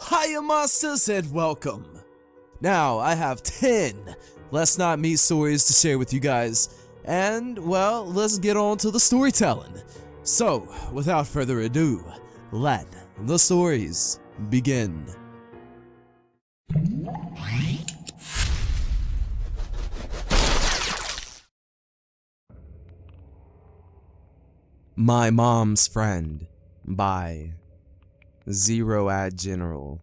Hiya Monstaz and welcome! Now, I have 10 Let's Not Meet stories to share with you guys, and, well, let's get on to the storytelling. So, without further ado, let the stories begin. My Mom's Friend by Zero Ad General.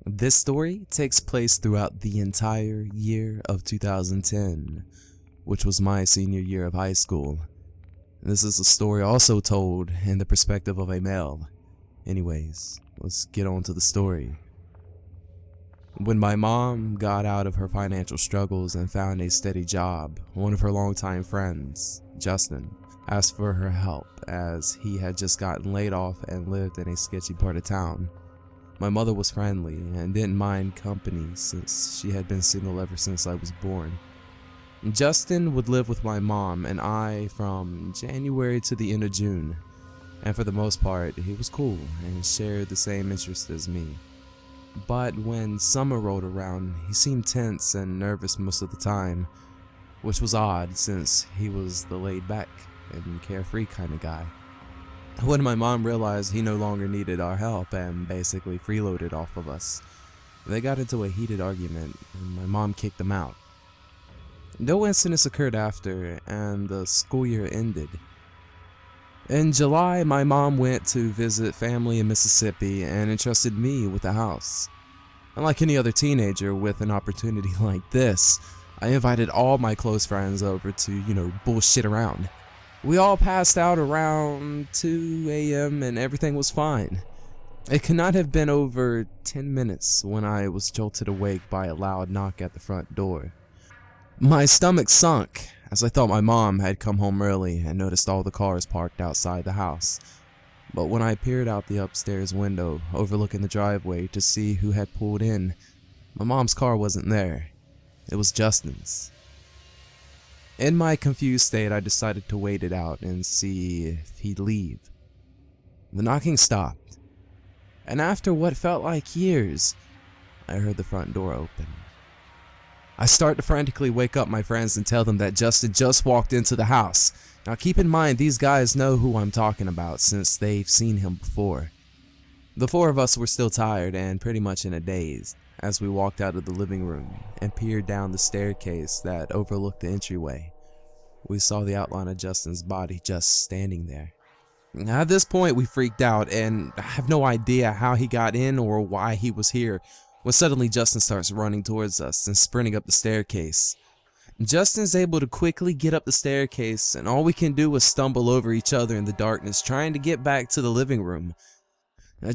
This story takes place throughout the entire year of 2010, which was my senior year of high school. This is a story also told in the perspective of a male. Anyways, let's get on to the story. When my mom got out of her financial struggles and found a steady job, one of her longtime friends, Justin, asked for her help as he had just gotten laid off and lived in a sketchy part of town. My mother was friendly and didn't mind company since she had been single ever since I was born. Justin would live with my mom and I from January to the end of June, and for the most part he was cool and shared the same interests as me. But when summer rolled around, he seemed tense and nervous most of the time, which was odd since he was the laid-back and carefree kind of guy. When my mom realized he no longer needed our help and basically freeloaded off of us, they got into a heated argument and my mom kicked him out. No incidents occurred after, and the school year ended. In July, my mom went to visit family in Mississippi and entrusted me with the house. Unlike any other teenager with an opportunity like this, I invited all my close friends over to, bullshit around. We all passed out around 2 a.m. and everything was fine. It could not have been over 10 minutes when I was jolted awake by a loud knock at the front door. My stomach sunk as I thought my mom had come home early and noticed all the cars parked outside the house. But when I peered out the upstairs window overlooking the driveway to see who had pulled in, my mom's car wasn't there. It was Justin's. In my confused state, I decided to wait it out and see if he'd leave. The knocking stopped, and after what felt like years, I heard the front door open. I start to frantically wake up my friends and tell them that Justin just walked into the house. Now keep in mind, these guys know who I'm talking about since they've seen him before. The four of us were still tired and pretty much in a daze as we walked out of the living room and peered down the staircase that overlooked the entryway. We saw the outline of Justin's body just standing there. At this point, we freaked out, and I have no idea how he got in or why he was here, when suddenly Justin starts running towards us and sprinting up the staircase. Justin's able to quickly get up the staircase, and all we can do is stumble over each other in the darkness trying to get back to the living room.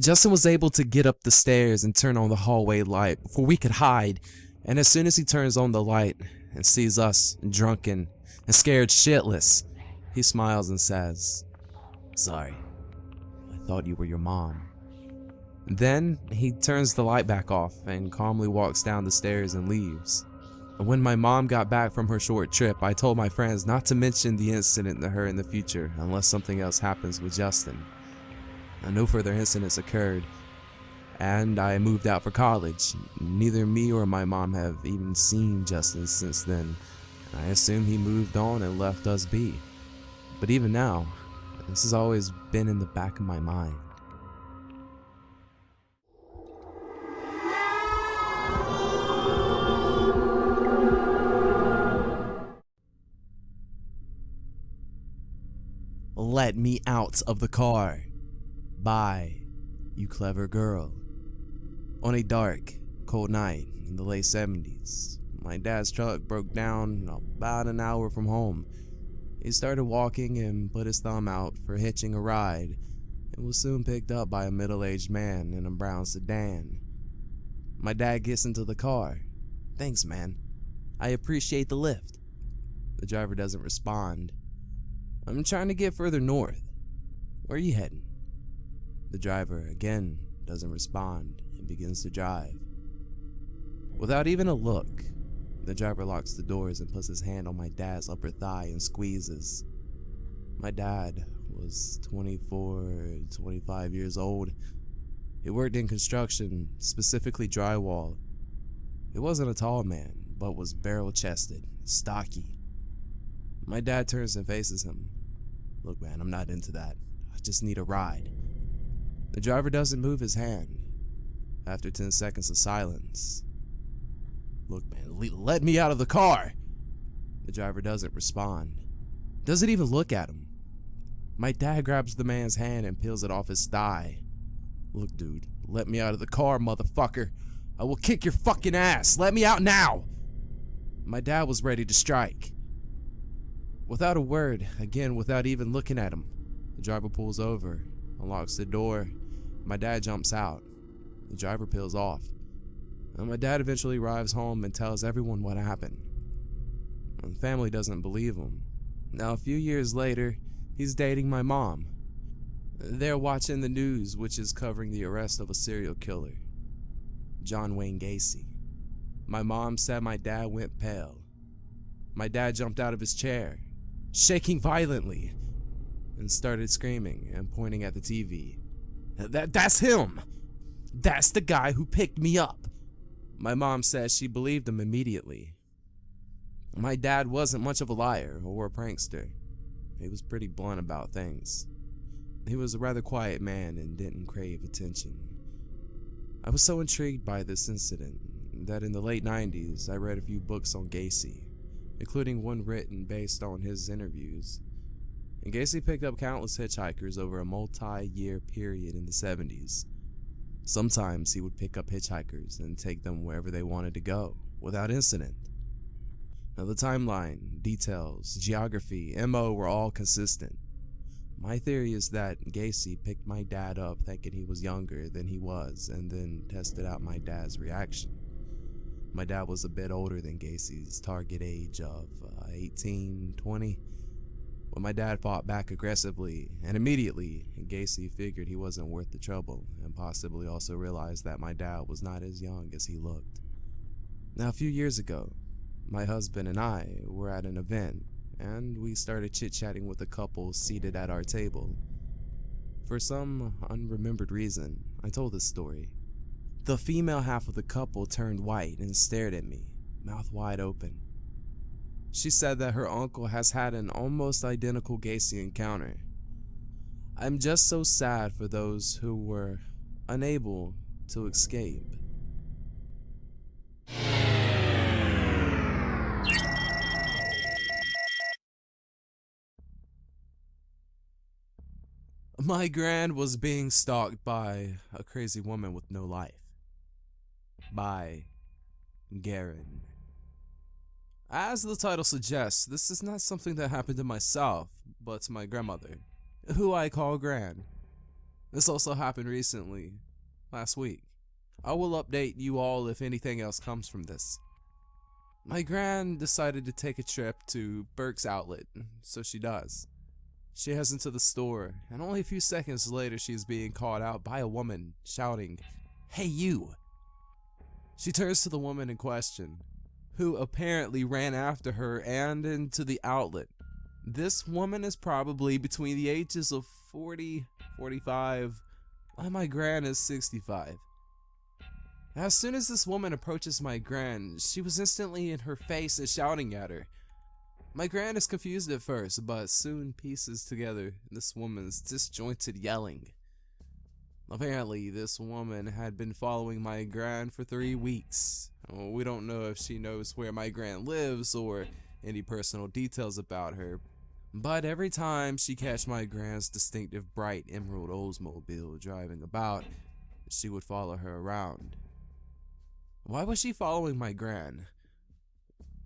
Justin was able to get up the stairs and turn on the hallway light before we could hide, and as soon as he turns on the light and sees us drunken and scared shitless, he smiles and says, "Sorry, I thought you were your mom." Then he turns the light back off and calmly walks down the stairs and leaves. When my mom got back from her short trip, I told my friends not to mention the incident to her in the future unless something else happens with Justin. No further incidents occurred, and I moved out for college. Neither me or my mom have even seen Justin since then. I assume he moved on and left us be. But even now, this has always been in the back of my mind. Let Me Out of the Car by You Clever Girl. On a dark, cold night in the late 70s, my dad's truck broke down about an hour from home. He started walking and put his thumb out for hitching a ride and was soon picked up by a middle-aged man in a brown sedan. My dad gets into the car. "Thanks, man. I appreciate the lift." The driver doesn't respond. "I'm trying to get further north. Where are you heading?" The driver again doesn't respond and begins to drive. Without even a look, the driver locks the doors and puts his hand on my dad's upper thigh and squeezes. My dad was 24, 25 years old. He worked in construction, specifically drywall. He wasn't a tall man, but was barrel-chested, stocky. My dad turns and faces him. "Look, man, I'm not into that. I just need a ride." The driver doesn't move his hand. After 10 seconds of silence, "Look, man, let me out of the car." The driver doesn't respond. Doesn't even look at him. My dad grabs the man's hand and peels it off his thigh. "Look, dude, let me out of the car, motherfucker. I will kick your fucking ass. Let me out now." My dad was ready to strike. Without a word, again without even looking at him, the driver pulls over, unlocks the door. My dad jumps out. The driver peels off. And my dad eventually arrives home and tells everyone what happened. And the family doesn't believe him. Now, a few years later, he's dating my mom. They're watching the news, which is covering the arrest of a serial killer, John Wayne Gacy. My mom said my dad went pale. My dad jumped out of his chair, shaking violently, and started screaming and pointing at the TV. That's him! That's the guy who picked me up!" My mom says she believed him immediately. My dad wasn't much of a liar or a prankster. He was pretty blunt about things. He was a rather quiet man and didn't crave attention. I was so intrigued by this incident that in the late 90s I read a few books on Gacy, including one written based on his interviews. And Gacy picked up countless hitchhikers over a multi-year period in the 70s. Sometimes he would pick up hitchhikers and take them wherever they wanted to go, without incident. Now the timeline, details, geography, MO were all consistent. My theory is that Gacy picked my dad up thinking he was younger than he was and then tested out my dad's reaction. My dad was a bit older than Gacy's target age of 18, 20. When my dad fought back aggressively, and immediately, Gacy figured he wasn't worth the trouble and possibly also realized that my dad was not as young as he looked. Now, a few years ago, my husband and I were at an event, and we started chit-chatting with a couple seated at our table. For some unremembered reason, I told this story. The female half of the couple turned white and stared at me, mouth wide open. She said that her uncle has had an almost identical Gacy encounter. I'm just so sad for those who were unable to escape. My Gran was being stalked by a crazy woman with no life. By Garen. As the title suggests, this is not something that happened to myself, but to my grandmother, who I call Gran. This also happened recently, last week. I will update you all if anything else comes from this. My Gran decided to take a trip to Burke's Outlet, so she does. She heads into the store, and only a few seconds later she is being called out by a woman, shouting, "Hey you!" She turns to the woman in question, who apparently ran after her and into the outlet. This woman is probably between the ages of 40, 45, and my Gran is 65. As soon as this woman approaches my Gran, she was instantly in her face and shouting at her. My Gran is confused at first, but soon pieces together this woman's disjointed yelling. Apparently, this woman had been following my Gran for 3 weeks. We don't know if she knows where my Gran lives or any personal details about her, but every time she catch my Gran's distinctive bright emerald Oldsmobile driving about, she would follow her around. Why was she following my Gran?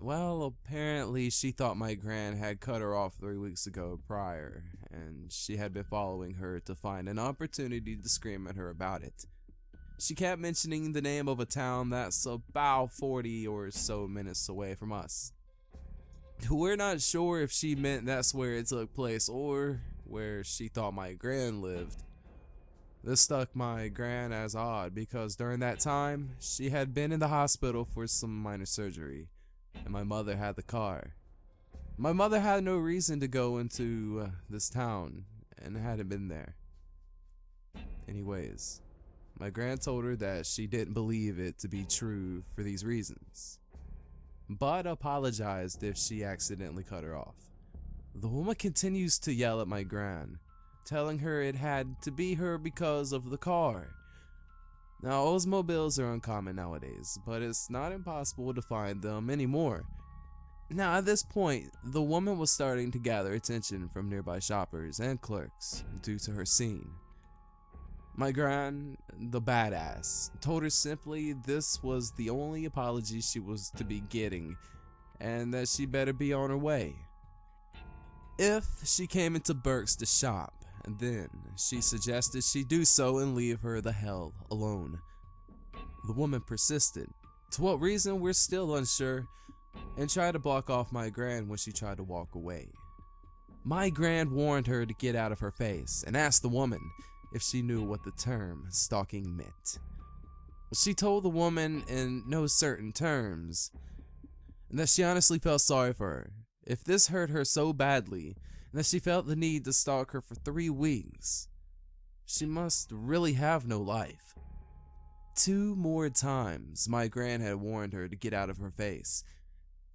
Well, apparently she thought my Gran had cut her off 3 weeks ago prior, and she had been following her to find an opportunity to scream at her about it. She kept mentioning the name of a town that's about 40 or so minutes away from us. We're not sure if she meant that's where it took place or where she thought my Gran lived. This struck my Gran as odd because during that time, she had been in the hospital for some minor surgery, and my mother had the car. My mother had no reason to go into this town and hadn't been there. Anyways, My gran told her that she didn't believe it to be true for these reasons, but apologized if she accidentally cut her off. The woman continues to yell at my gran, telling her it had to be her because of the car. Now, Oldsmobiles are uncommon nowadays, but it's not impossible to find them anymore. Now, at this point, the woman was starting to gather attention from nearby shoppers and clerks due to her scene. My gran, the badass, told her simply this was the only apology she was to be getting, and that she better be on her way. If she came into Burke's to shop, then she suggested she do so and leave her the hell alone. The woman persisted, to what reason we're still unsure, and tried to block off my gran when she tried to walk away. My gran warned her to get out of her face and asked the woman if she knew what the term stalking meant. She told the woman in no certain terms that she honestly felt sorry for her if this hurt her so badly, and that she felt the need to stalk her for 3 weeks. She must really have no life. 2 more times my gran had warned her to get out of her face,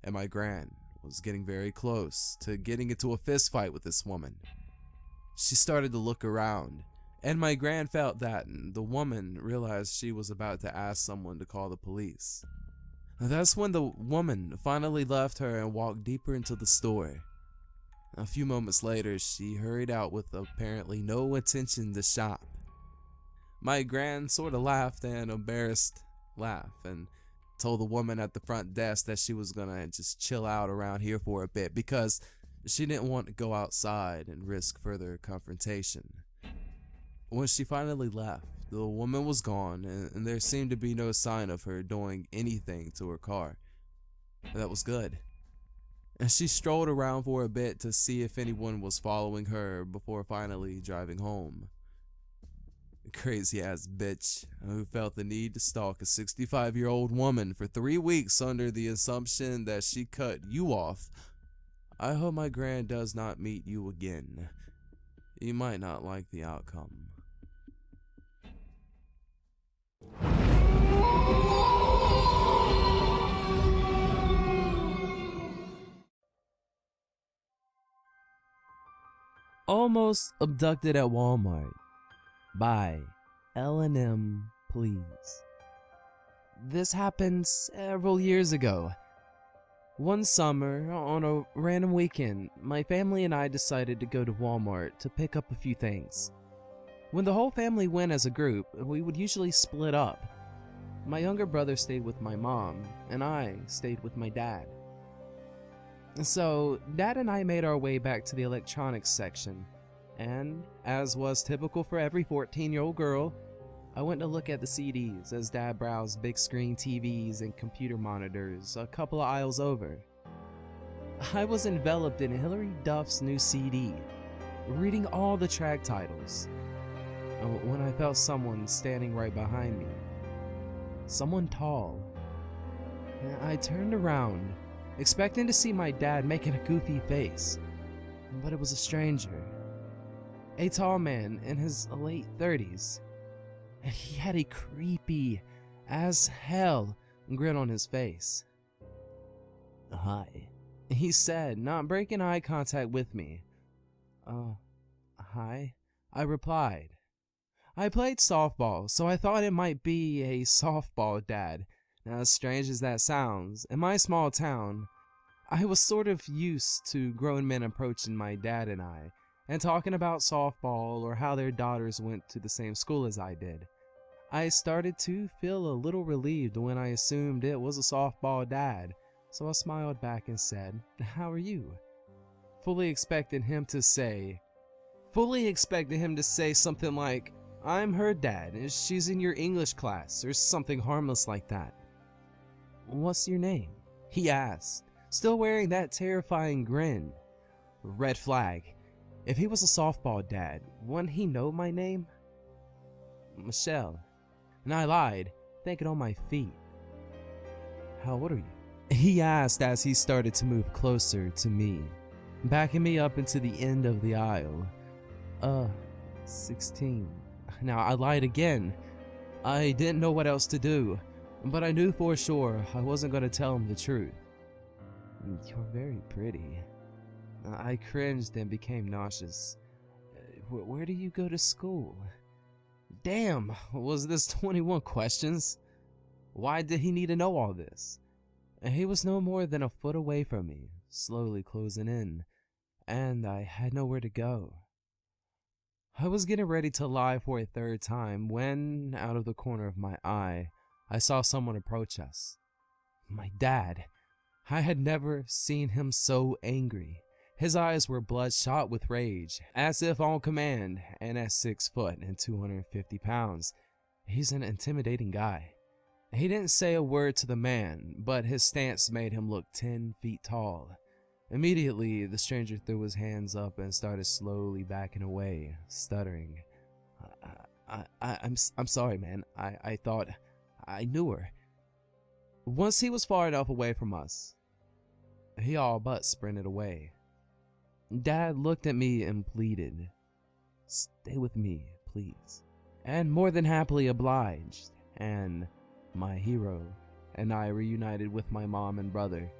and my gran was getting very close to getting into a fist fight with this woman. She started to look around, and my gran felt that the woman realized she was about to ask someone to call the police. That's when the woman finally left her and walked deeper into the store. A few moments later, she hurried out with apparently no intention to shop. My gran sort of laughed an embarrassed laugh and told the woman at the front desk that she was gonna just chill out around here for a bit because she didn't want to go outside and risk further confrontation. When she finally left, the woman was gone, and there seemed to be no sign of her doing anything to her car. That was good. And she strolled around for a bit to see if anyone was following her before finally driving home. Crazy ass bitch who felt the need to stalk a 65-year-old woman for 3 weeks under the assumption that she cut you off. I hope my gran does not meet you again. You might not like the outcome. Almost Abducted at Walmart by L&M Please. This happened several years ago. One summer, on a random weekend, my family and I decided to go to Walmart to pick up a few things. When the whole family went as a group, we would usually split up. My younger brother stayed with my mom, and I stayed with my dad. So, Dad and I made our way back to the electronics section, and, as was typical for every 14-year-old girl, I went to look at the CDs as Dad browsed big screen TVs and computer monitors a couple of aisles over. I was enveloped in Hilary Duff's new CD, reading all the track titles, when I felt someone standing right behind me. Someone tall. I turned around, expecting to see my dad making a goofy face, but it was a stranger. A tall man in his late 30s. He had a creepy as hell grin on his face. "Hi," he said, not breaking eye contact with me. Hi," I replied. I played softball, so I thought it might be a softball dad. Now, as strange as that sounds, in my small town, I was sort of used to grown men approaching my dad and I, and talking about softball or how their daughters went to the same school as I did. I started to feel a little relieved when I assumed it was a softball dad, so I smiled back and said, "How are you?" Fully expecting him to say something like, "I'm her dad, and she's in your English class," or something harmless like that. "What's your name?" he asked, still wearing that terrifying grin. Red flag. If he was a softball dad, wouldn't he know my name? "Michelle." And I lied, thinking on my feet. "How old are you?" he asked as he started to move closer to me, backing me up into the end of the aisle. 16. Now I lied again. I didn't know what else to do, but I knew for sure I wasn't going to tell him the truth. "You're very pretty." I cringed and became nauseous. Where do you go to school?" Damn, was this 21 questions? Why did he need to know all this? He was no more than a foot away from me, slowly closing in, and I had nowhere to go. I was getting ready to lie for a third time when, out of the corner of my eye, I saw someone approach us. My dad. I had never seen him so angry. His eyes were bloodshot with rage, as if on command, and at 6 foot and 250 pounds, he's an intimidating guy. He didn't say a word to the man, but his stance made him look 10 feet tall. Immediately, the stranger threw his hands up and started slowly backing away, stuttering. I'm sorry, man. I thought I knew her." Once he was far enough away from us, he all but sprinted away. Dad looked at me and pleaded, "Stay with me, please." And more than happily obliged, and my hero and I reunited with my mom and brother.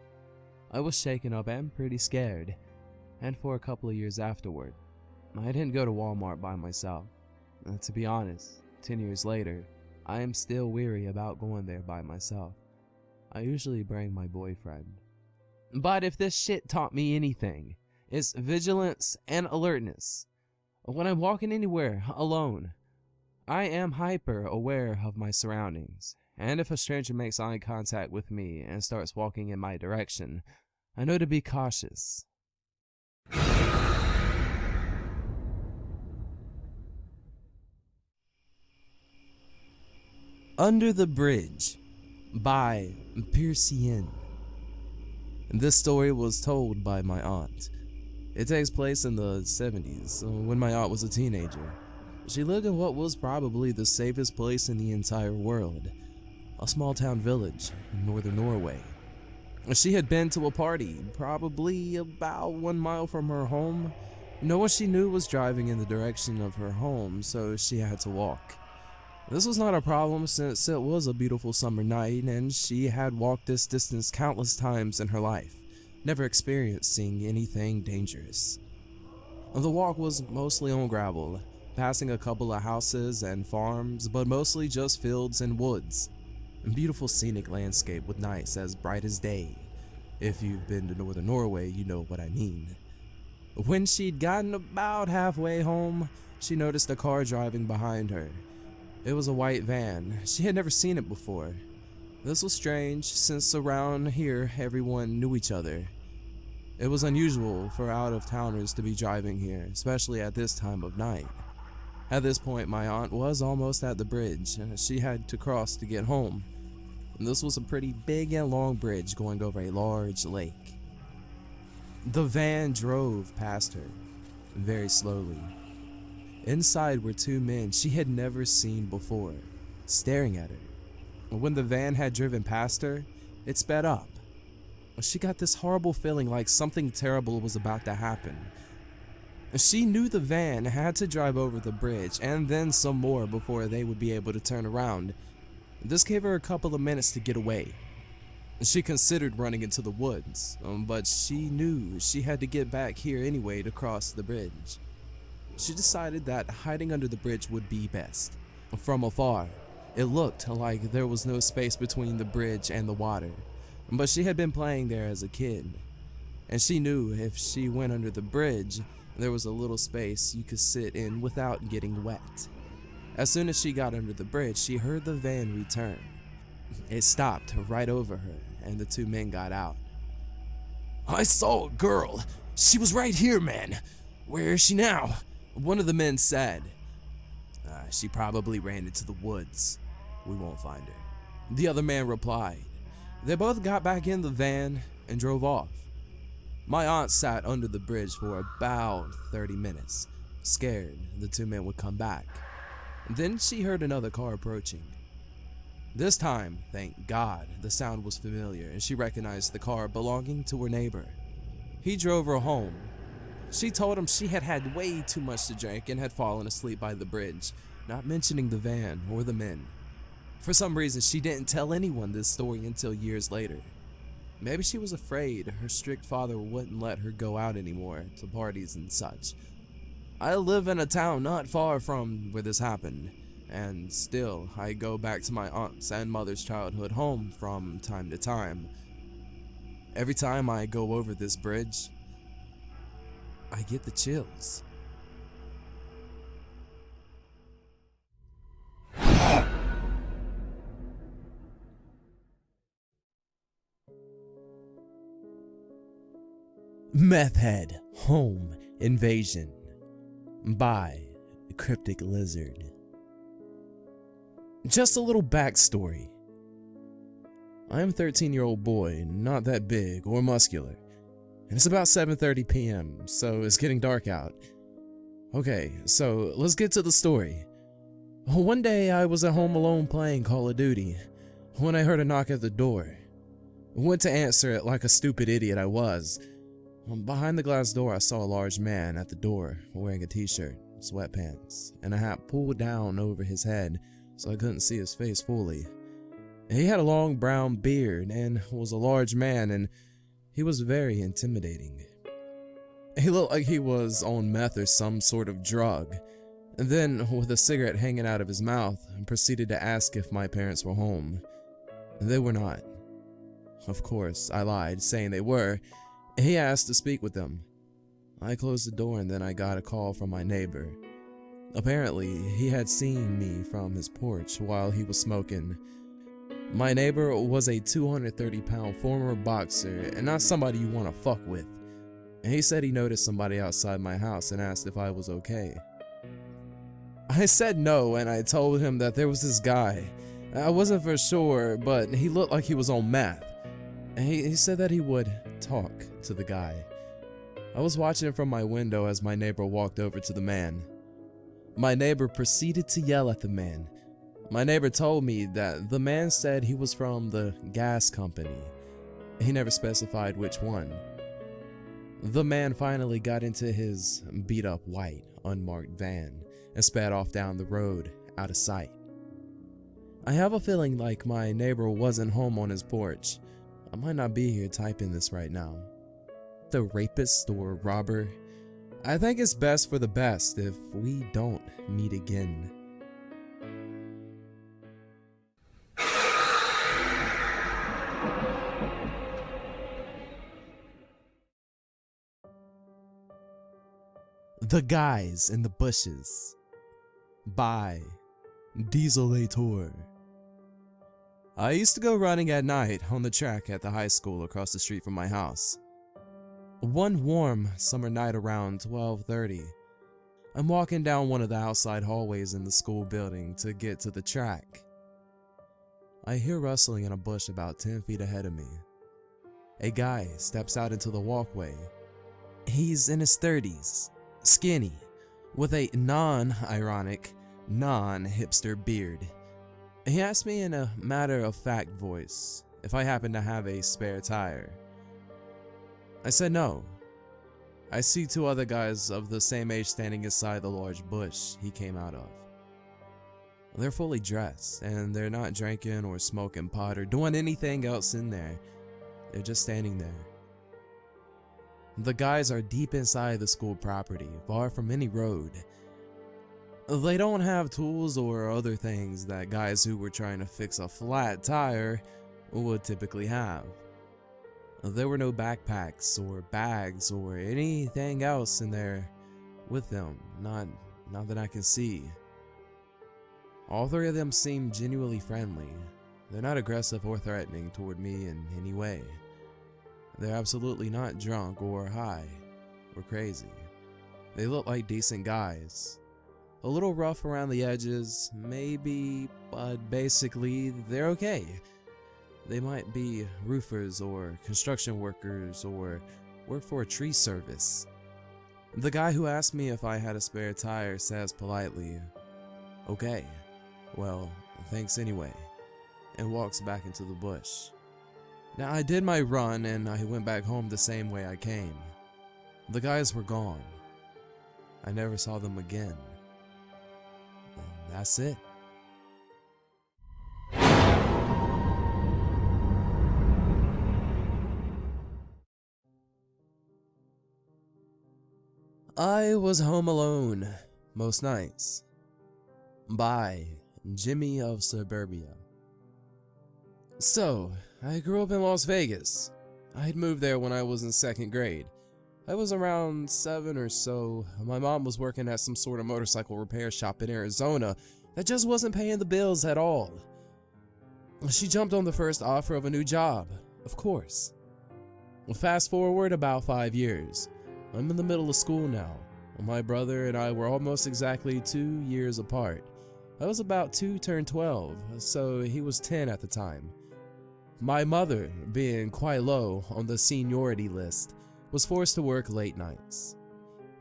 I was shaken up and pretty scared, and for a couple of years afterward, I didn't go to Walmart by myself. To be honest, 10 years later, I am still weary about going there by myself. I usually bring my boyfriend. But if this shit taught me anything, it's vigilance and alertness. When I'm walking anywhere alone, I am hyper aware of my surroundings, and if a stranger makes eye contact with me and starts walking in my direction, I know to be cautious. Under the Bridge by Piercy. This story was told by my aunt. It takes place in the 70s, when my aunt was a teenager. She lived in what was probably the safest place in the entire world, a small town village in northern Norway. She had been to a party, probably about 1 mile from her home. No one she knew was driving in the direction of her home, so she had to walk. This was not a problem since it was a beautiful summer night and she had walked this distance countless times in her life, never experiencing anything dangerous. The walk was mostly on gravel, passing a couple of houses and farms, but mostly just fields and woods. A beautiful scenic landscape with nights as bright as day. If you've been to northern Norway, you know what I mean. When she'd gotten about halfway home, she noticed a car driving behind her. It was a white van. She had never seen it before. This was strange, since around here everyone knew each other. It was unusual for out-of-towners to be driving here, especially at this time of night. At this point, my aunt was almost at the bridge. She had to cross to get home. And this was a pretty big and long bridge going over a large lake. The van drove past her, very slowly. Inside were 2 men she had never seen before, staring at her. When the van had driven past her, it sped up. She got this horrible feeling like something terrible was about to happen. She knew the van had to drive over the bridge and then some more before they would be able to turn around. This gave her a couple of minutes to get away. She considered running into the woods, but she knew she had to get back here anyway to cross the bridge. She decided that hiding under the bridge would be best. From afar, it looked like there was no space between the bridge and the water, but she had been playing there as a kid, and she knew if she went under the bridge, there was a little space you could sit in without getting wet. As soon as she got under the bridge, she heard the van return. It stopped right over her, and the 2 men got out. "I saw a girl. She was right here, man. Where is she now?" One of the men said. She probably ran into the woods. We won't find her." The other man replied. They both got back in the van and drove off. My aunt sat under the bridge for about 30 minutes, scared the 2 men would come back. Then she heard another car approaching. This time, thank God, the sound was familiar and she recognized the car belonging to her neighbor. He drove her home. She told him she had had way too much to drink and had fallen asleep by the bridge, not mentioning the van or the men. For some reason, she didn't tell anyone this story until years later. Maybe she was afraid her strict father wouldn't let her go out anymore to parties and such. I live in a town not far from where this happened, and still I go back to my aunt's and mother's childhood home from time to time. Every time I go over this bridge, I get the chills. Methhead Home Invasion by Cryptic Lizard. Just a little backstory. I am a 13-year-old boy, not that big or muscular, and it's about 7:30 p.m., so it's getting dark out. Okay, so let's get to the story. One day I was at home alone playing Call of Duty when I heard a knock at the door. I went to answer it like a stupid idiot I was. Behind the glass door I saw a large man at the door wearing a t-shirt, sweatpants, and a hat pulled down over his head so I couldn't see his face fully. He had a long brown beard and was a large man, and he was very intimidating. He looked like he was on meth or some sort of drug, and then, with a cigarette hanging out of his mouth, proceeded to ask if my parents were home. They were not. Of course, I lied, saying they were. He asked to speak with them. I closed the door and then I got a call from my neighbor. Apparently, he had seen me from his porch while he was smoking. My neighbor was a 230-pound former boxer and not somebody you want to fuck with. He said he noticed somebody outside my house and asked if I was okay. I said no, and I told him that there was this guy. I wasn't for sure, but he looked like he was on meth. He said that he would talk to the guy. I was watching from my window as my neighbor walked over to the man. My neighbor proceeded to yell at the man. My neighbor told me that the man said he was from the gas company. He never specified which one. The man finally got into his beat-up white, unmarked van and sped off down the road, out of sight. I have a feeling like my neighbor wasn't home on his porch. I might not be here typing this right now. The rapist or robber? I think it's best for the best if we don't meet again. The Guys in the Bushes by Dieselator. I used to go running at night on the track at the high school across the street from my house. One warm summer night around 12:30, I'm walking down one of the outside hallways in the school building to get to the track. I hear rustling in a bush about 10 feet ahead of me. A guy steps out into the walkway. He's in his 30s, skinny, with a non-ironic, non-hipster beard. He asked me in a matter-of-fact voice if I happened to have a spare tire. I said no. I see two other guys of the same age standing inside the large bush he came out of. They're fully dressed, and they're not drinking or smoking pot or doing anything else in there. They're just standing there. The guys are deep inside the school property, far from any road. They don't have tools or other things that guys who were trying to fix a flat tire would typically have. There were no backpacks or bags or anything else in there with them, not that I can see. All three of them seem genuinely friendly. They're not aggressive or threatening toward me in any way. They're absolutely not drunk or high or crazy. They look like decent guys. A little rough around the edges, maybe, but basically they're okay. They might be roofers or construction workers or work for a tree service. The guy who asked me if I had a spare tire says politely, "Okay, well, thanks anyway," and walks back into the bush. Now, I did my run and I went back home the same way I came. The guys were gone. I never saw them again. And that's it. I was home alone most nights by Jimmy of Suburbia. So, I grew up in Las Vegas. I had moved there when I was in 2nd grade. I was around 7 or so. My mom was working at some sort of motorcycle repair shop in Arizona that just wasn't paying the bills at all. She jumped on the first offer of a new job, of course. Fast forward about 5 years. I'm in the middle of school now. My brother and I were almost exactly 2 years apart. I was about 2 turned 12, so he was 10 at the time. My mother, being quite low on the seniority list, was forced to work late nights.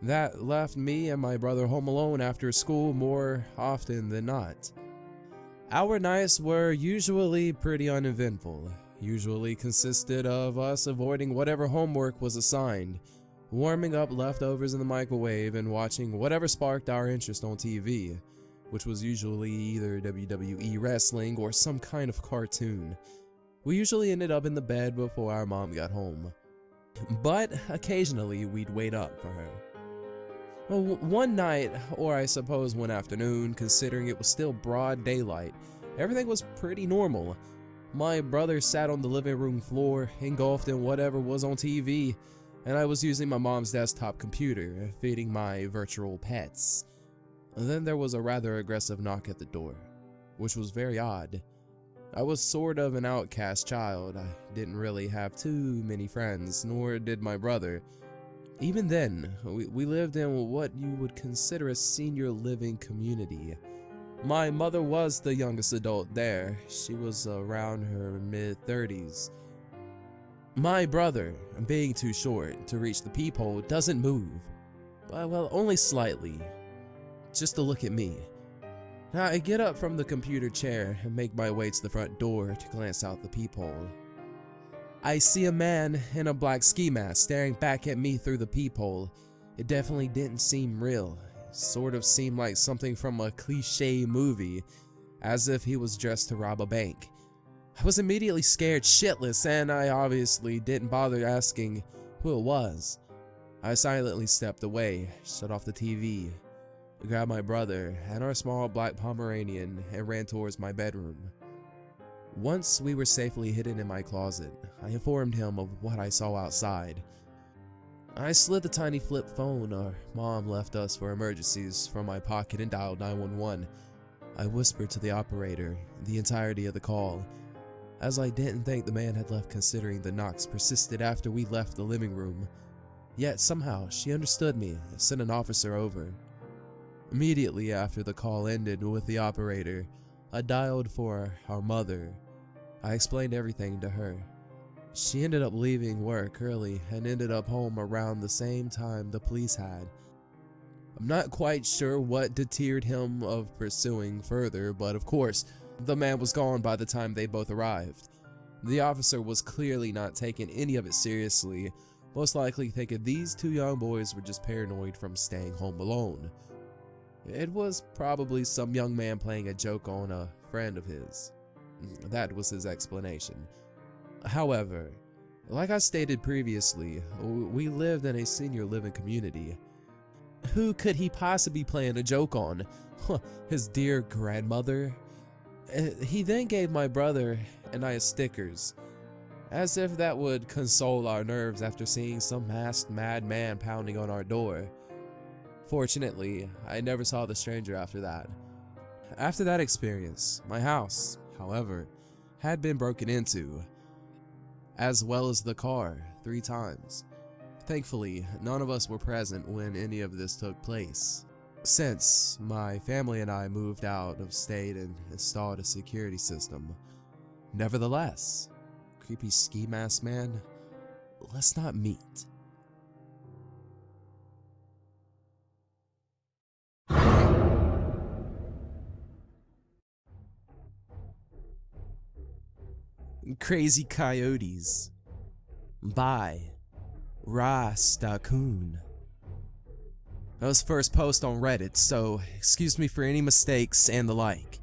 That left me and my brother home alone after school more often than not. Our nights were usually pretty uneventful, usually consisted of us avoiding whatever homework was assigned, warming up leftovers in the microwave, and watching whatever sparked our interest on TV, which was usually either WWE wrestling or some kind of cartoon. We usually ended up in the bed before our mom got home, but occasionally we'd wait up for her. Well, one night, or I suppose one afternoon, considering it was still broad daylight, everything was pretty normal. My brother sat on the living room floor, engulfed in whatever was on TV, and I was using my mom's desktop computer, feeding my virtual pets. Then there was a rather aggressive knock at the door, which was very odd. I was sort of an outcast child. I didn't really have too many friends, nor did my brother. Even then, we lived in what you would consider a senior living community. My mother was the youngest adult there. She was around her mid-30s. My brother, being too short to reach the peephole, doesn't move. Well, only slightly. Just to look at me. I get up from the computer chair and make my way to the front door to glance out the peephole. I see a man in a black ski mask staring back at me through the peephole. It definitely didn't seem real. It sort of seemed like something from a cliche movie, as if he was dressed to rob a bank. I was immediately scared shitless, and I obviously didn't bother asking who it was. I silently stepped away, shut off the TV, grabbed my brother and our small black Pomeranian, and ran towards my bedroom. Once we were safely hidden in my closet, I informed him of what I saw outside. I slid the tiny flip phone our mom left us for emergencies from my pocket and dialed 911. I whispered to the operator the entirety of the call, as I didn't think the man had left, considering the knocks persisted after we left the living room. Yet somehow she understood me and sent an officer over. Immediately after the call ended with the operator, I dialed for our mother. I explained everything to her. She ended up leaving work early and ended up home around the same time the police had. I'm not quite sure what deterred him of pursuing further, but of course, the man was gone by the time they both arrived. The officer was clearly not taking any of it seriously, most likely thinking these 2 young boys were just paranoid from staying home alone. It was probably some young man playing a joke on a friend of his. That was his explanation. However, like I stated previously, we lived in a senior living community. Who could he possibly be playing a joke on? His dear grandmother? He then gave my brother and I stickers, as if that would console our nerves after seeing some masked madman pounding on our door. Fortunately, I never saw the stranger after that. After that experience, my house, however, had been broken into, as well as the car 3 times. Thankfully, none of us were present when any of this took place, since my family and I moved out of state and installed a security system. Nevertheless, creepy ski mask man, let's not meet. Crazy Coyotes by Rastakun. That was first post on Reddit, so excuse me for any mistakes and the like.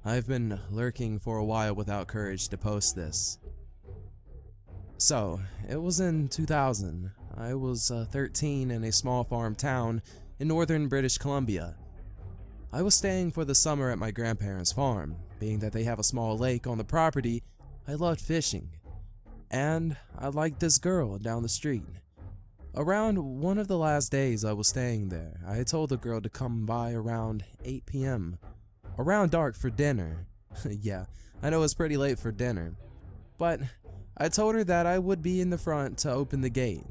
I've been lurking for a while without courage to post this. So, it was in 2000. I was 13 in a small farm town in northern British Columbia. I was staying for the summer at my grandparents' farm. Being that they have a small lake on the property, I loved fishing. And I liked this girl down the street. Around one of the last days I was staying there, I told the girl to come by around 8 p.m. Around dark for dinner. Yeah, I know it's pretty late for dinner. But I told her that I would be in the front to open the gate.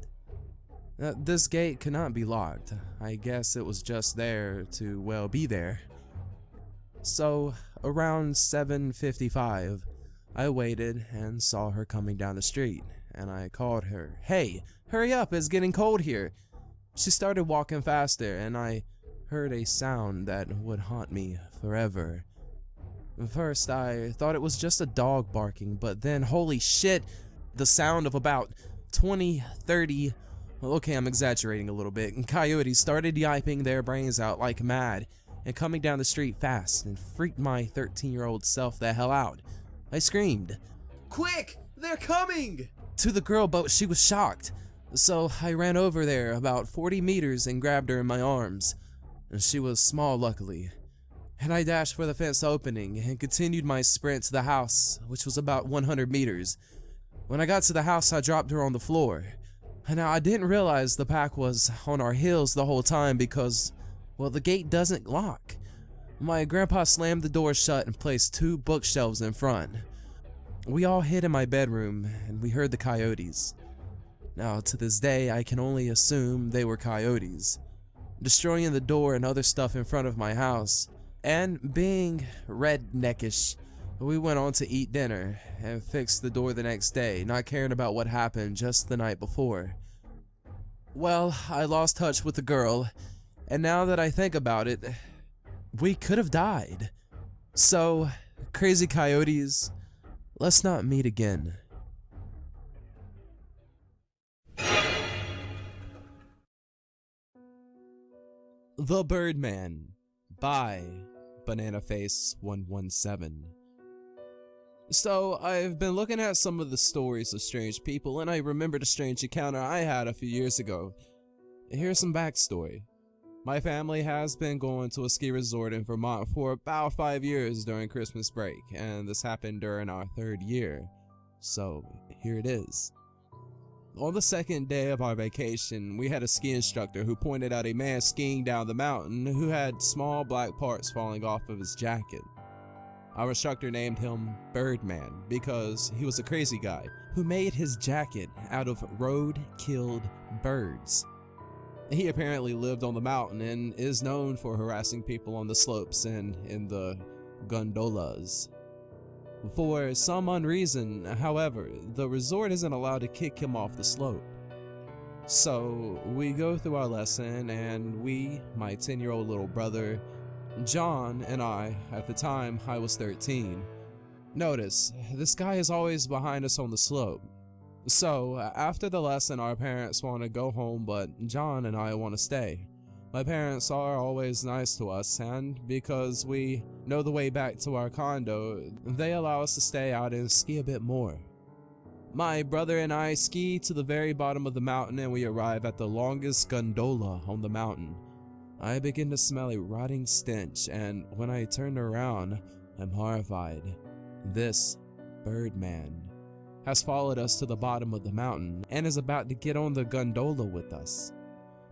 This gate could not be locked. I guess it was just there to, well, be there. So, around 7:55, I waited and saw her coming down the street, and I called her, "Hey, hurry up, it's getting cold here." She started walking faster, and I heard a sound that would haunt me forever. First, I thought it was just a dog barking, but then, holy shit, the sound of about 20, 30, okay, I'm exaggerating a little bit, and coyotes started yiping their brains out like mad and coming down the street fast and freaked my 13-year-old self the hell out. I screamed, "Quick, they're coming!" to the girl, but she was shocked. So I ran over there about 40 meters and grabbed her in my arms. She was small, luckily. And I dashed for the fence opening and continued my sprint to the house, which was about 100 meters. When I got to the house, I dropped her on the floor. Now, I didn't realize the pack was on our heels the whole time because, well, the gate doesn't lock. My grandpa slammed the door shut and placed 2 bookshelves in front. We all hid in my bedroom and we heard the coyotes. Now, to this day, I can only assume they were coyotes, destroying the door and other stuff in front of my house. And being redneckish, we went on to eat dinner and fixed the door the next day, not caring about what happened just the night before. Well, I lost touch with the girl, and now that I think about it, we could have died. So, crazy coyotes, let's not meet again. The Birdman by BananaFace117. So, I've been looking at some of the stories of strange people, and I remembered a strange encounter I had a few years ago. Here's some backstory. My family has been going to a ski resort in Vermont for about 5 years during Christmas break, and this happened during our 3rd year. So, here it is. On the 2nd day of our vacation, we had a ski instructor who pointed out a man skiing down the mountain who had small black parts falling off of his jacket. Our instructor named him Birdman because he was a crazy guy who made his jacket out of road-killed birds. He apparently lived on the mountain and is known for harassing people on the slopes and in the gondolas. For some unreason, however, the resort isn't allowed to kick him off the slope. So we go through our lesson, and we, my 10-year-old little brother, John, and I, at the time I was 13. Notice, this guy is always behind us on the slope. So, after the lesson, our parents want to go home, but John and I want to stay. My parents are always nice to us, and because we know the way back to our condo, they allow us to stay out and ski a bit more. My brother and I ski to the very bottom of the mountain, and we arrive at the longest gondola on the mountain. I begin to smell a rotting stench, and when I turn around, I'm horrified. This Birdman has followed us to the bottom of the mountain and is about to get on the gondola with us.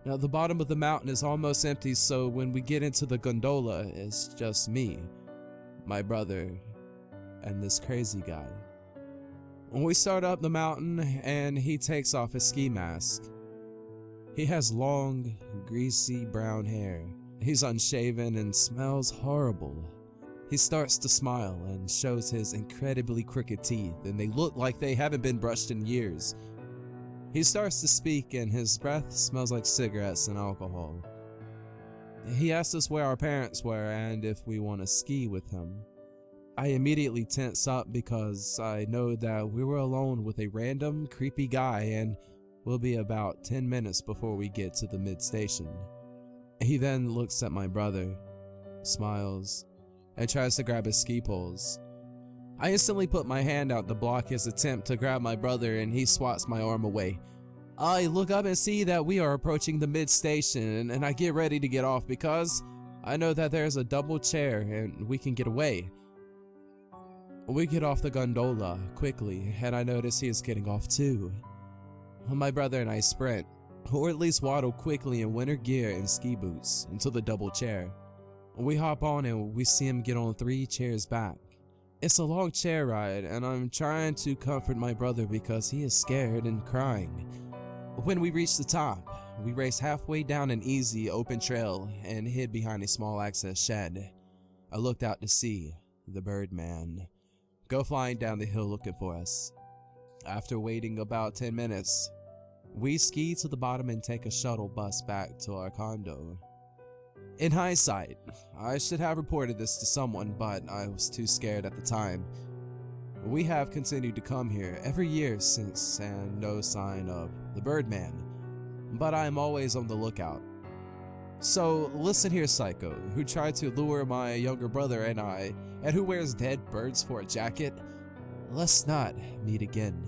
Now, the bottom of the mountain is almost empty, so when we get into the gondola, it's just me, my brother, and this crazy guy. When we start up the mountain, and he takes off his ski mask. He has long, greasy brown hair. He's unshaven and smells horrible. He starts to smile and shows his incredibly crooked teeth, and they look like they haven't been brushed in years. He starts to speak, and his breath smells like cigarettes and alcohol. He asks us where our parents were and if we want to ski with him. I immediately tense up because I know that we were alone with a random, creepy guy, and we'll be about 10 minutes before we get to the mid-station. He then looks at my brother, smiles, and tries to grab his ski poles. I instantly put my hand out to block his attempt to grab my brother, and he swats my arm away. I look up and see that we are approaching the mid station, and I get ready to get off because I know that there's a double chair and we can get away. We get off the gondola quickly, and I notice he is getting off too. My brother and I sprint, or at least waddle quickly in winter gear and ski boots, into the double chair. We hop on and we see him get on 3 chairs back. It's a long chair ride, and I'm trying to comfort my brother because he is scared and crying. When we reach the top, we race halfway down an easy open trail and hid behind a small access shed. I looked out to see the Birdman go flying down the hill looking for us. After waiting about 10 minutes, we ski to the bottom and take a shuttle bus back to our condo. In hindsight, I should have reported this to someone, but I was too scared at the time. We have continued to come here every year since, and no sign of the Birdman, but I am always on the lookout. So listen here, psycho, who tried to lure my younger brother and I, and who wears dead birds for a jacket, let's not meet again.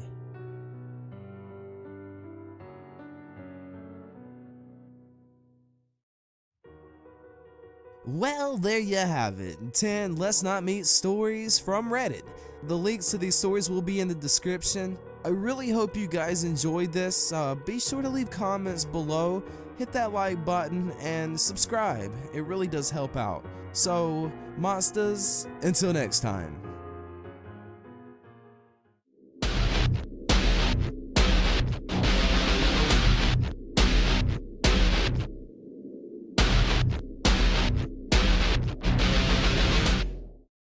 Well, there you have it, 10 Let's Not Meet stories from Reddit. The links to these stories will be in the description. I really hope you guys enjoyed this. Be sure to leave comments below, hit that like button, and subscribe. It really does help out. So, monsters, until next time.